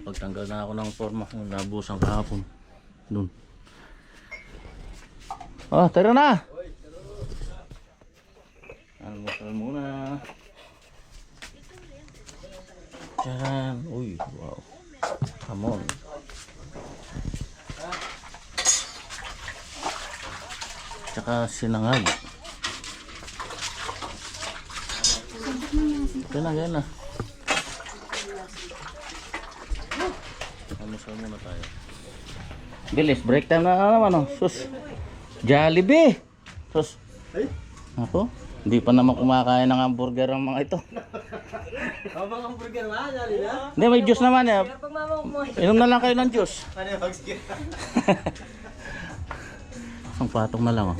Nakapagtanggal na ako ng forma. Nabusan kahapon. Doon. Oh, tara na! Almusal muna. Yan. Uy, wow. Come on. Tsaka sinangag. Ganyan na. Almusal muna tayo. Bilis, break time na naman oh. Sus. Jollibee. Sus. Ako? Hindi pa naman kumakain ng hamburger ang mga ito. Abang hamburger na, dali na. Hindi, may juice naman eh. Inom na lang kayo ng juice. Ano yung bagskin? Ang patong na lang oh.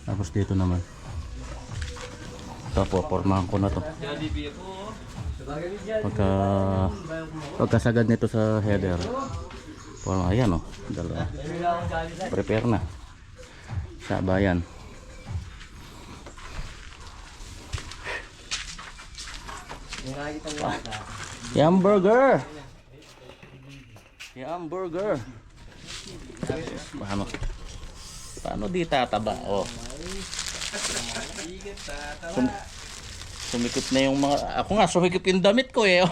Tapos dito naman. Ito po, pormahan ko na to. Jollibee ako. Pagkasagad nito sa header. Porma, ayan oh. Dalawa. Prepare na. Sa bayan. Yum burger. Yum burger. Paano di tataba? Oh. Sumikip na yung mga... Ako nga, sumikip yung damit ko eh.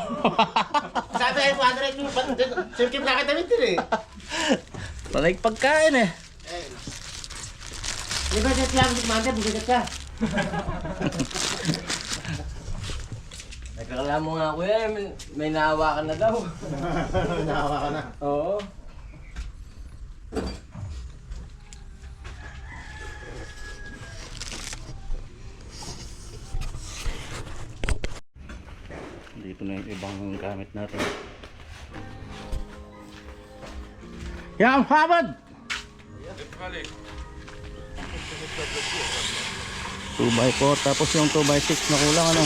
Sabi ay 100 yung sirkip na kita din eh. Panay pagkain eh. Di ba siya lang kumanda, busigat ka. Nagkakala mo nga kuya, may naawa ka na daw. Naawa ka na? Oo. Dito na yung ibang gamit natin. Yan, habad! 2x4 tapos yung 2x6 na kulang ano.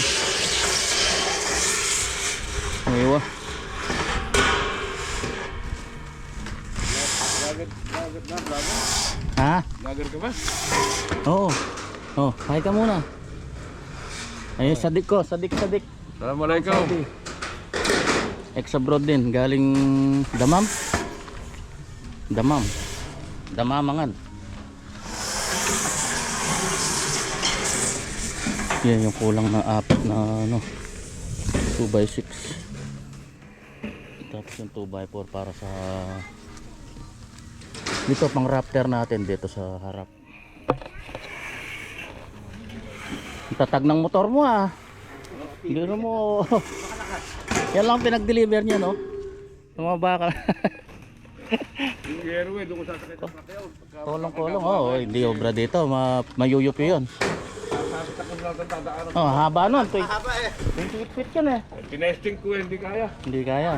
Iwa. Ha? Lager ka ba? Oo. Oh, pahay ka muna. Ayun, sadik ko, sadik. Assalamualaikum. Ex-abroad din, galing Damam. Damamangan. Yan yung kulang na apat na ano 2x6. Tapos yung 2x4 para sa dito pang raptor natin dito sa harap. Tatag ng motor mo ah. Hindi mo. Yan lang pinag-deliver niya no. Tumaba ka. Yung airway, doon ko sasakay sa sakyaw. Kolong. Oh, hindi obra dito. Mayuyupi yun. Sasakit ako lang ang dadaanan. Oh, haba nun. Haba eh. 28 feet yan eh. Tinesting ko, hindi kaya. Hindi kaya.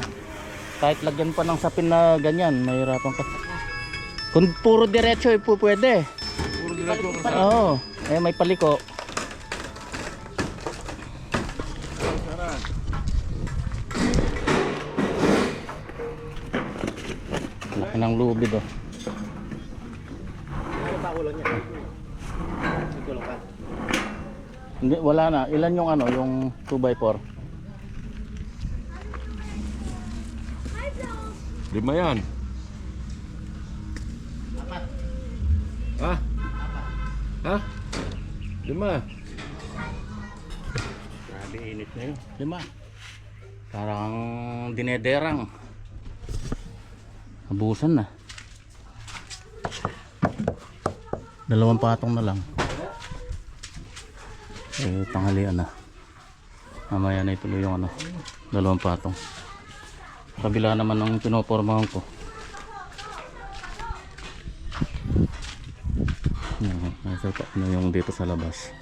Kahit lagyan pa ng sapin na ganyan, mahirapan ka. Kung puro diretso, pwede. Puro ginagawa ko sa Oo. Eh, may paliko. saran. Laki ng lubid oh. Ano pa ulo niya? Ikulo ka. Hindi, wala na. Ilan yung ano, yung 2x4? 5 yan. Ha? Ha? 5. Grabe, init na yun. 5. Parang dinederang. Abusan na. 2 patong na lang. Eh, tanghalian na. Mamaya na ituloy yung ano, 2 patong. Kabila naman ng pinopormahan ko. Nasa na yung dito sa labas.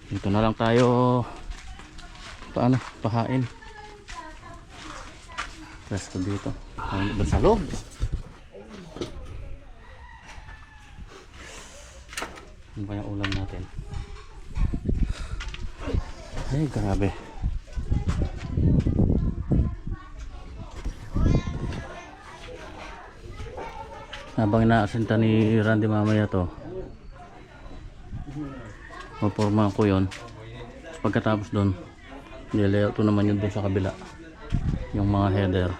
Dito na lang tayo pahain. Resto dito. Ayun, sa loob. Ano ba yung ulam natin? Ay, grabe. Habang inaasinta ni Randy mamaya to, maporma ko yon. Pagkatapos doon, nilayout ko naman yun doon sa kabila. Yung mga header.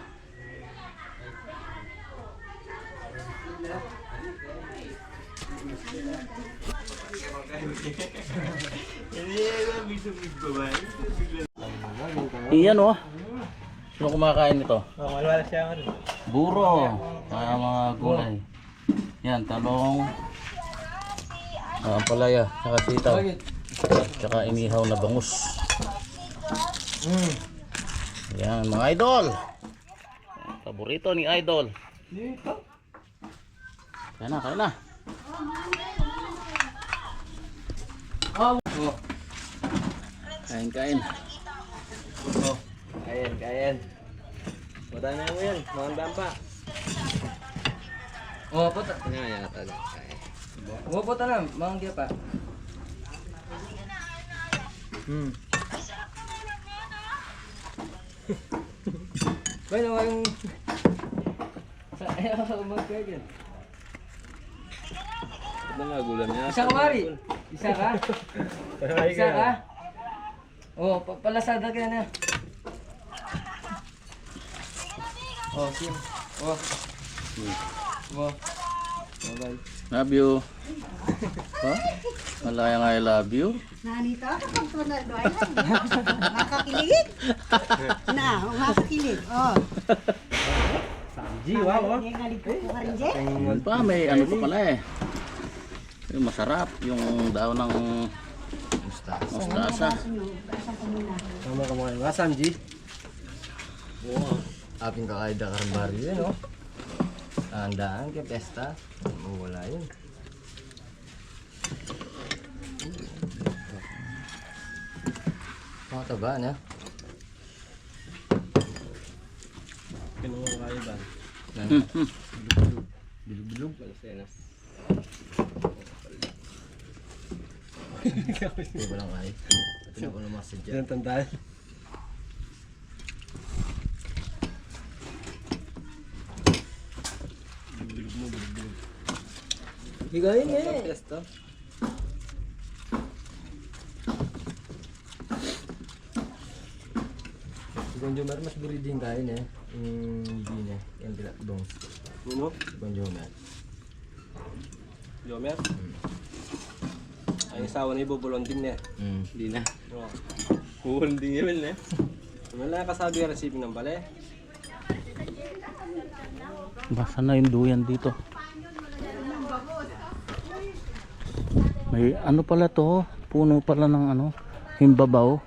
Iyan oh. Sino kumakain nito? Wala siya ano. Buro. Mga gulay. Yan, talong. Ampalaya, saka sitaw. Tsaka inihaw na bangus. Yan, mga idol. Paborito ni idol. Kaya na, kaya na. Kain, kain. Kain. Madami mo yan. Mga pa. Oh, puta. Nga talaga. Oh, puta na. Mga pa. Bueno, yung... Ayaw, magkagin. Ano nga gulam niya? Isa ka, Mari. Isa ka? Isa ka? Oh, palasada ka na. Oh, sim. Oh. Oh. Bye-bye. Love you. Huh? Malaya nga I love you. Nanito, ang tunay doon. Makakilig. Makakilig. Oh. Sanji, wow. Yung galing ko ka rin, Jay. Yun pa, may ano pa pala eh. Yung masarap, yung daw ng mustasa. Tama ka mga nga, Sanji. Oo. Aping kakaida karambari yun, no? Andaan kay pesta. Wala yun. Mga taba na. Kinuha kayo ba? Bilog-bilog. Malasenas. Hindi ba lang ay? Ito na ko naman sadya. Yan tandaan. Higayin eh. Pesta. Ibang Jomar mas breeding kain eh. Hindi na. Yan tidak dong. Ano? Ibang Jomar. Jomar? Ay asawa na ibubulon din na. Hindi na. Bulon din yun eh. Wala kasabi ang receiving ng bale. Basa na yung duyan dito. May ano pala to, puno pala ng ano, himbabaw.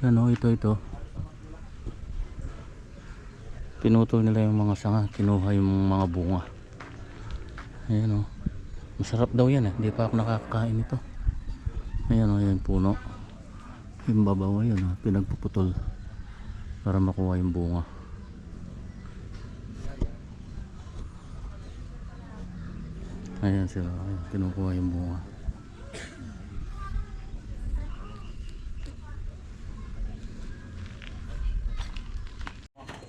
Ano, ito. Pinutol nila yung mga sanga, kinuha yung mga bunga. Ayan o. Masarap daw yan eh, hindi pa ako nakakain ito. Ayan o, ayan puno. Himbabaw, ayan o, pinagpuputol para makuha yung bunga. Ayan sila, ayan, kinukuha yung bunga.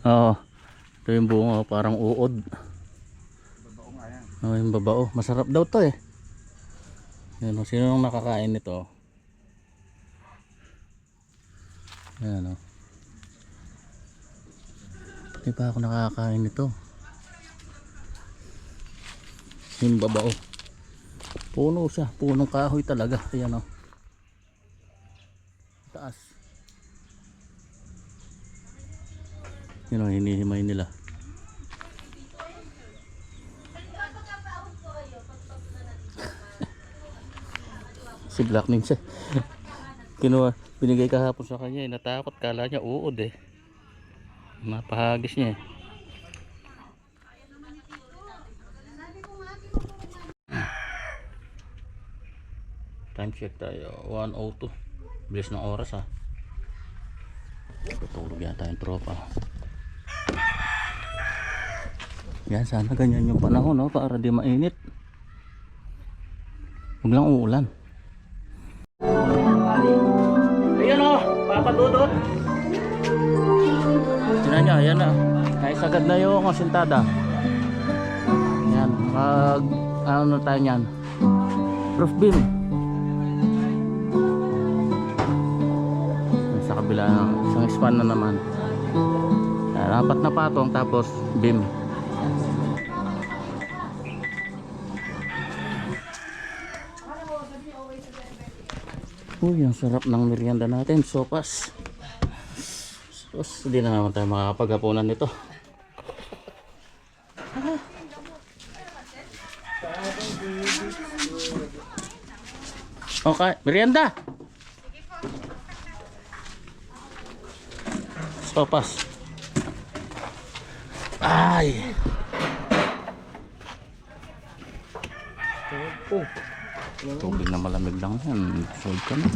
Oo, ito yung bunga, parang uod. Oh, yung babao, masarap daw to eh. Ayan, sino nang nakakain nito? Ayan o. Hindi pa ako nakakain nito. Yung babao, puno siya, punong kahoy talaga. Ayan o, taas. Yun o, hinihimay nila. Si Black Ninja kinuha, binigay kahapon sa kanya eh, natakot, kala niya uod eh, napahagis niya eh. Time check tayo, 1:02. Bilis ng oras ha. Tutulog yata yung tropa. Yan, sana ganyan yung panahon no, para di mainit. Huwag lang uulan. Ayan o, papadudot. Tignan nyo, ayan na. Naisagad na yung asintada. Ayan, ano na tayo nyan, roof beam. kabila ng isang span na naman. Ayan, 4 na patong tapos beam. Uy, ang sarap ng merienda natin, sopas. Sus, hindi na naman tayo makakapaghapunan nito. Okay, merienda. Sopas. Ay. Tubig na malamig lang yan. Solve ka na.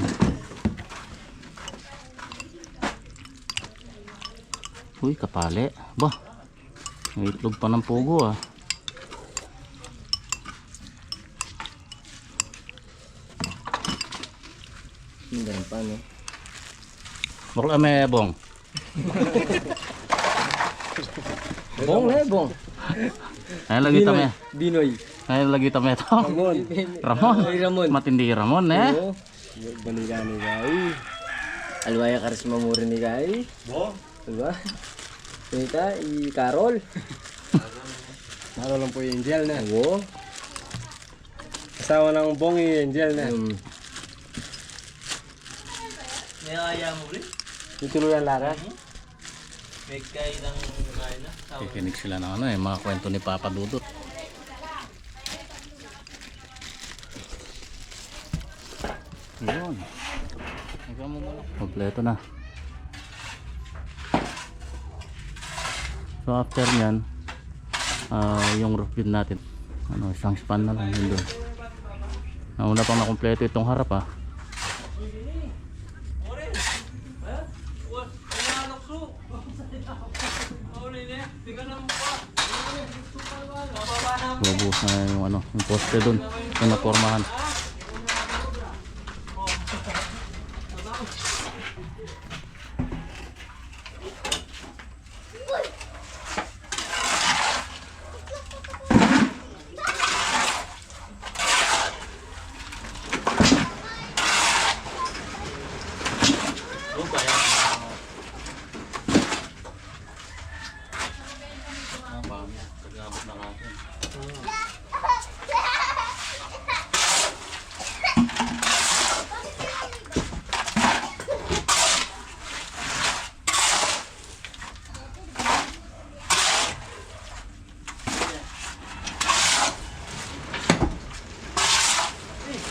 Uy, kapali. Bah, may itlog pa ng pugo ah. Hindi ganun pa, no? Bakla may bong. Bong na, bong. Ay, lagi tami. Binoy. Ay, lagi tami ito. Ramon. Ramon. Ay, Ramon. Matindi Ramon eh. Oo. Baniga ni Gai. Alwaya karisma mo rin ni Gai. Bo. Diba? Kita, Carol. Carol lang po yung Angel na. Oo. Asawa ng Bong Angel na. May kaya mo rin? Ituluyan Lara. May kaya ng kaya na? Kikinig sila ng ano eh, mga kwento ni Papa Dudut. Yun. Kompleto na. So after nyan, yung roof beam natin, ano, isang span na lang yun doon. Nauna pang nakompleto itong harap ah. Bubuhos na yung ano, yung poste doon, yung napormahan.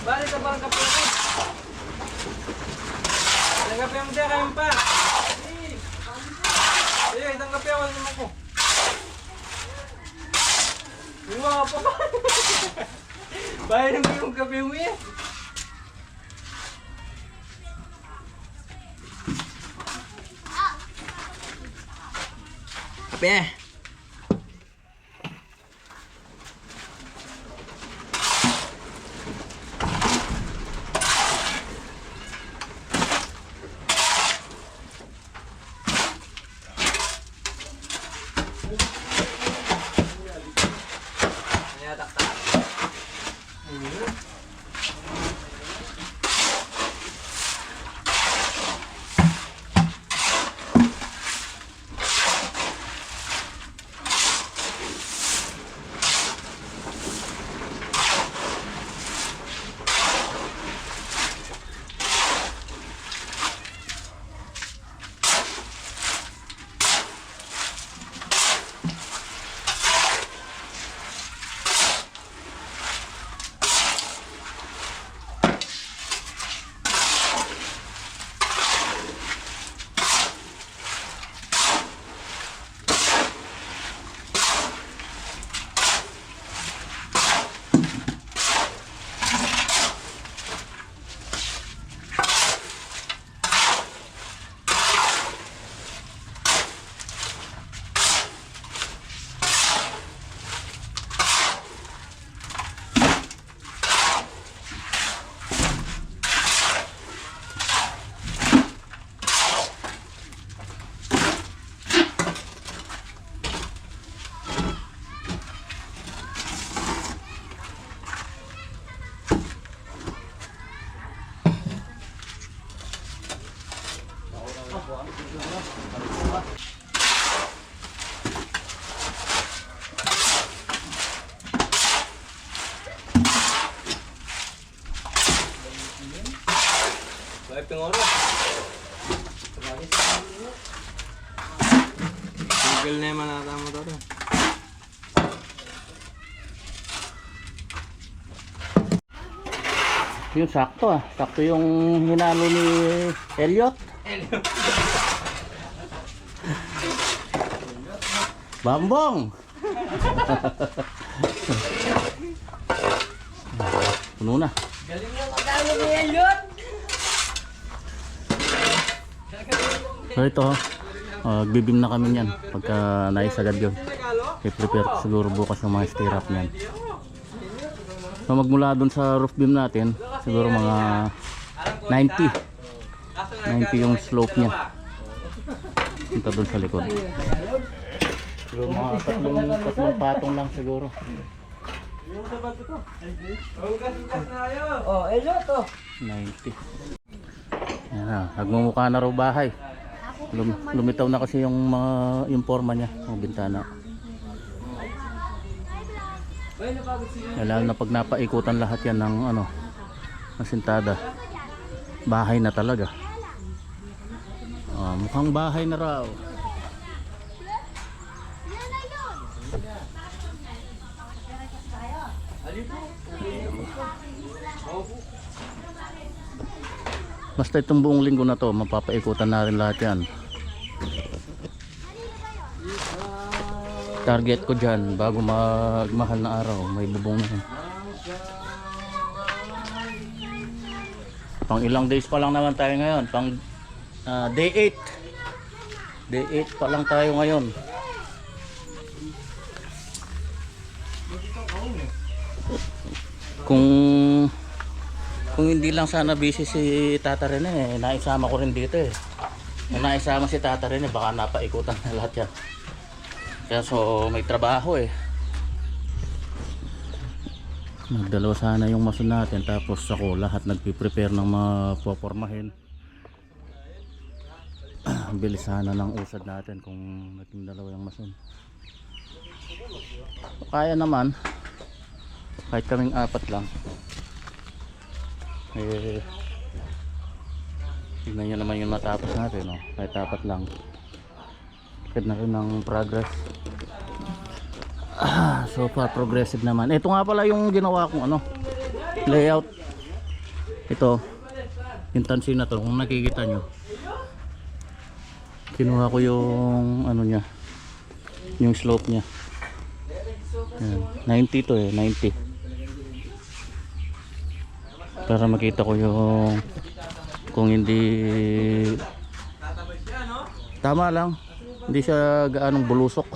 Balik ka bang kape ako? Isang kape mo siya kayong pa. Sige, isang kape ako naman ko. Yung mga pa ba? Bayan mo yung kape mo yan. Kape. Baik pengoro. Google na yung manata mo to. Yung sakto ah. Sakto yung hinalo ni Elliot. Bambong! Puno na. Galing na matalo ni Elliot. So ito, bibim na kami niyan pagka naisagad yun. I-prepare ko siguro bukas ng mga stirrup niyan. So magmula dun sa roof beam natin, siguro mga 90 yung slope niya. Punta dun sa likod. Siguro mga tatlong patong lang siguro. Oh, Elliot oh. 90. Yan na, nagmumukha na raw bahay. Lumitaw na kasi yung forma niya, yung bintana. Lalo na pag napaikutan lahat yan ng masintada, bahay na talaga. Mukhang bahay na raw. Basta itong buong linggo na to, mapapaikutan na rin lahat yan. Target ko dyan, bago magmahal na araw, may bubong na yan. Pang ilang days pa lang naman tayo ngayon, pang day 8. Day 8 pa lang tayo ngayon. Kung hindi lang sana busy si Tata Rene, naisama ko rin dito eh. Kung naisama si Tata Rene, baka napaikutan na lahat yan. Kaya so may trabaho eh. Nagdalawa sana yung mason natin, tapos ako lahat nagpiprepare ng mga popormahin. Bilis sana ng usad natin kung naging dalawa yung mason. Kaya naman, kahit kaming apat lang. Tignan nyo naman yung matapos natin, no? Kahit apat lang. Tikad na rin ng progress. So far progressive naman. Ito nga pala yung ginawa kong layout. Ito yung tansi na to, kung nakikita nyo, kinuha ko yung nya, yung slope nya. Yan. 90 to eh, 90. Para makita ko yung kung hindi tama lang, hindi siya gaanong bulusok,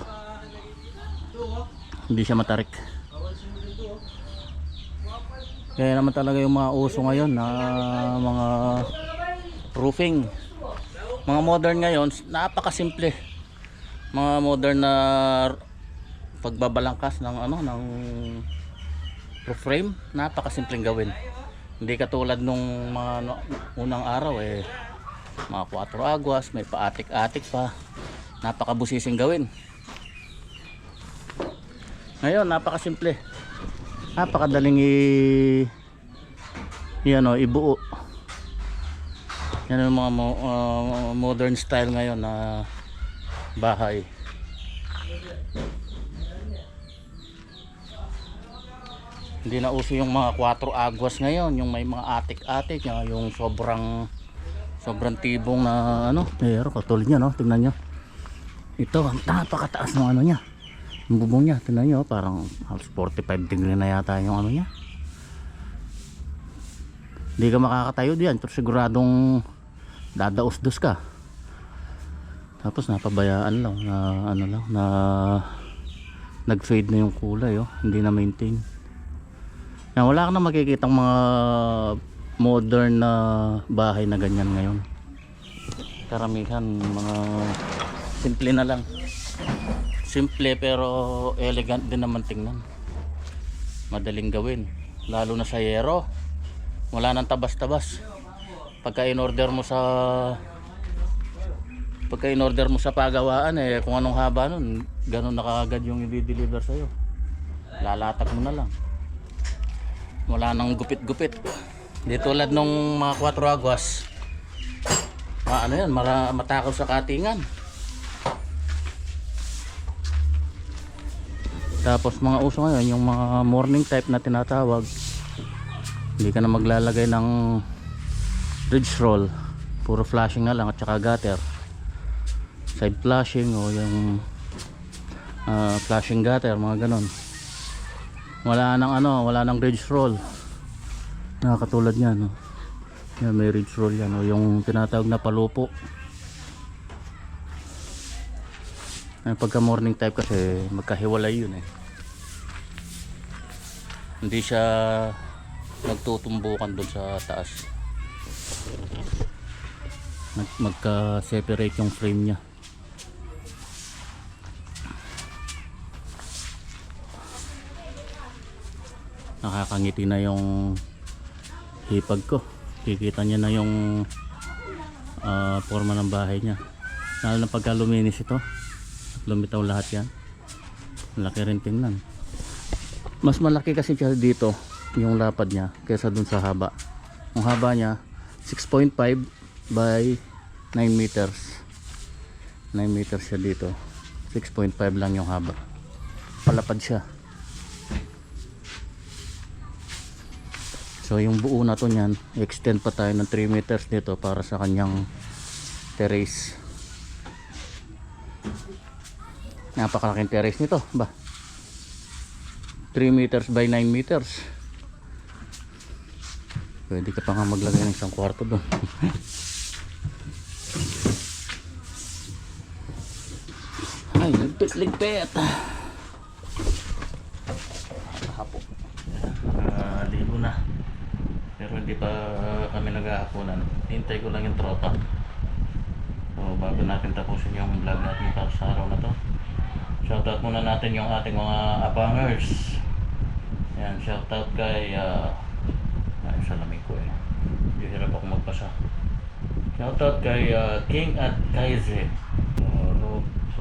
hindi siya matarik. Kaya naman talaga yung mga uso ngayon na mga roofing, mga modern ngayon, napakasimple. Mga modern na pagbabalangkas ng ng roof frame, napakasimpleng gawin. Hindi katulad nung mga unang araw eh, mga 4 agwas, may paatik-atik pa, napakabusising gawin. Ngayon napakasimple, napakadaling ibuo. Yan yung mga modern style ngayon na bahay. Hindi na uso yung mga 4 agwas ngayon, yung may mga atik-atik, yung sobrang tibong na pero katulad niya, no? Tingnan niyo. Ito, napakataas ng niya. Yung bubong niya, tingnan niyo, parang halos 45 degree na yata yung niya. Hindi ka makakatayo diyan, pero siguradong dadaos-dos ka. Tapos napabayaan lang na nag-fade na yung kulay, hindi na maintain. Yan, wala ka na makikitang mga modern na bahay na ganyan ngayon. Karamihan mga simple na lang. Simple pero elegant din naman tingnan. Madaling gawin, lalo na sa yero. Wala nang tabas-tabas. Pagka in order mo sa Pagka in-order mo sa pagawaan kung anong haba nun, ganun na kaagad yung i-deliver sa'yo. Lalatag mo na lang. Wala nang gupit-gupit. Di tulad nung mga 4 aguas. Ano yan, matakaw sa katingan. Tapos mga uso ngayon, yung mga morning type na tinatawag, hindi ka na maglalagay ng ridge roll, puro flashing na lang at saka gutter, side flashing o yung flashing gutter, mga ganon. Wala nang ridge roll. Nakakatulad yan, no? Yan, may ridge roll yan, o yung tinatawag na palupo. Pagka morning type kasi magkahiwalay yun Hindi siya nagtutumbukan doon sa taas. Magka-separate yung frame niya. Nakakangiti na yung hipag ko. Kikita niya na yung forma ng bahay niya. Lalo na pagka luminis ito. Lumitaw lahat yan. Malaki rin tingnan. Mas malaki kasi siya dito yung lapad niya kaysa dun sa haba. Yung haba niya 6.5 by 9 meters. 9 meters siya dito. 6.5 lang yung haba. Palapad siya. So yung buo na to niyan, extend pa tayo ng 3 meters dito para sa kanyang terrace. Napakalaking terrace nito ba, 3 meters by 9 meters. Pwede ka pa nga maglagay ng isang kwarto doon. Ay, ligpit hapo. Libo na, pero hindi pa kami nag-aapunan. Hintay ko lang yung tropa. So bago natin tapusin yung vlog natin para sa araw na to, shoutout muna natin yung ating mga abangers. Yan, shoutout kay sa lamig ko hindi hirap ako magpasa. Shoutout kay King at Kaize,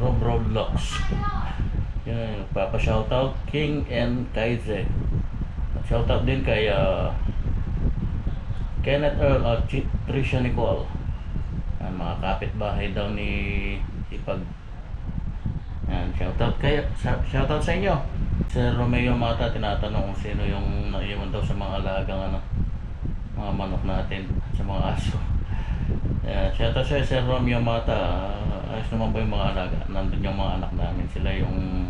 Rob Roblox. Yan, papa-shoutout King and Kaize. At shoutout din kay Kenneth Earl at Tricia Nicole. Yan, mga kapitbahay daw ni Ipag. Yan, shoutout sa inyo. Sir Romeo Mata tinatanong kung sino yung naiwan daw sa mga alagang mga manok natin, sa mga aso. Yan, shoutout sa Sir Romeo Mata. Ayos naman ba yung mga alaga? Nandun yung mga anak namin. Sila yung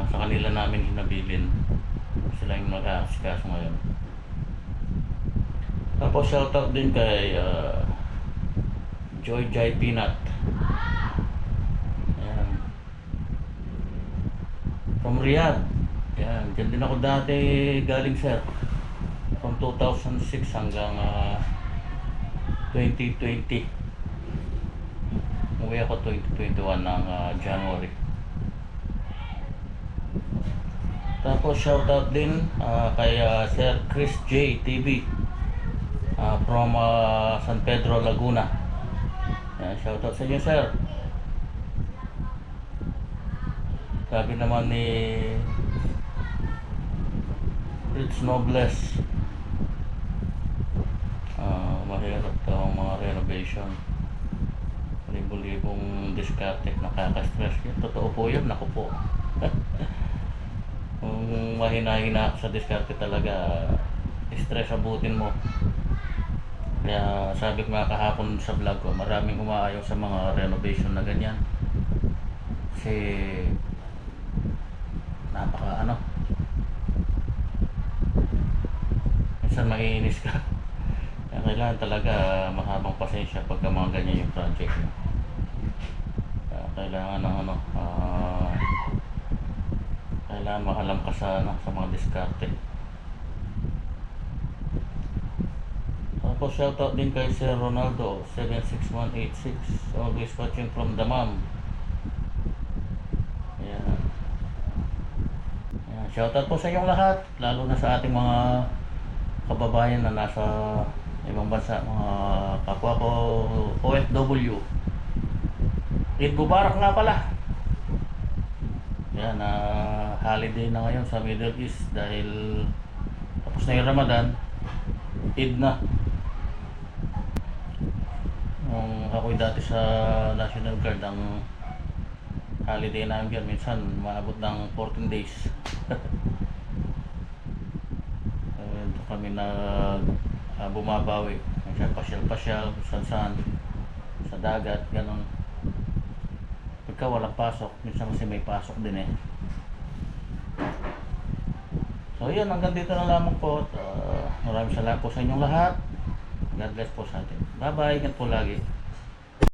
sa kanila namin hinabilin. Sila yung mag-aasikaso ngayon. Tapos shoutout din kay Joy Jai Peanut. From Riyadh. Yan, dyan din ako dati galing, sir. From 2006 hanggang 2020. Umuwi ako 2021 ng January. Tapos shoutout din kay Sir Chris J TV from San Pedro, Laguna. Yan, shoutout sa inyo, sir. Sabi naman ni Rich Nobles, mahirap daw ang mga renovation. Libo-libong diskarte, nakaka-stress yun. Totoo po yun, naku po. Kung mahina-hina sa diskarte talaga, stress abutin mo. Kaya sabi ko nga kahapon sa vlog ko, maraming umaayaw sa mga renovation na ganyan. Kasi napaka minsan maiinis ka. Kaya kailangan talaga mahabang pasensya pagka mga ganyan yung project mo. Kailangan ng kailangan makalam ka sa mga diskarte. Tapos shoutout din kay Sir Ronaldo 76186, always watching from Damam. Ayan. Shoutout po sa inyong lahat, lalo na sa ating mga kababayan na nasa ibang bansa, mga kapwa ko OFW. Eid Mubarak nga pala. Yan, holiday na ngayon sa Middle East dahil tapos na yung Ramadan, Eid na. Ako'y dati sa National Guard, ang holiday namin yan, minsan maabot ng 14 days. Ito kami na bumabawi. Minsan pasyal-pasyal, saan-saan, sa dagat, ganon. Pagka walang pasok, minsan kasi may pasok din eh. So yun, hanggang dito na lamang po. Maraming salamat po sa inyong lahat. God bless po sa atin. Bye bye, ingat po lagi.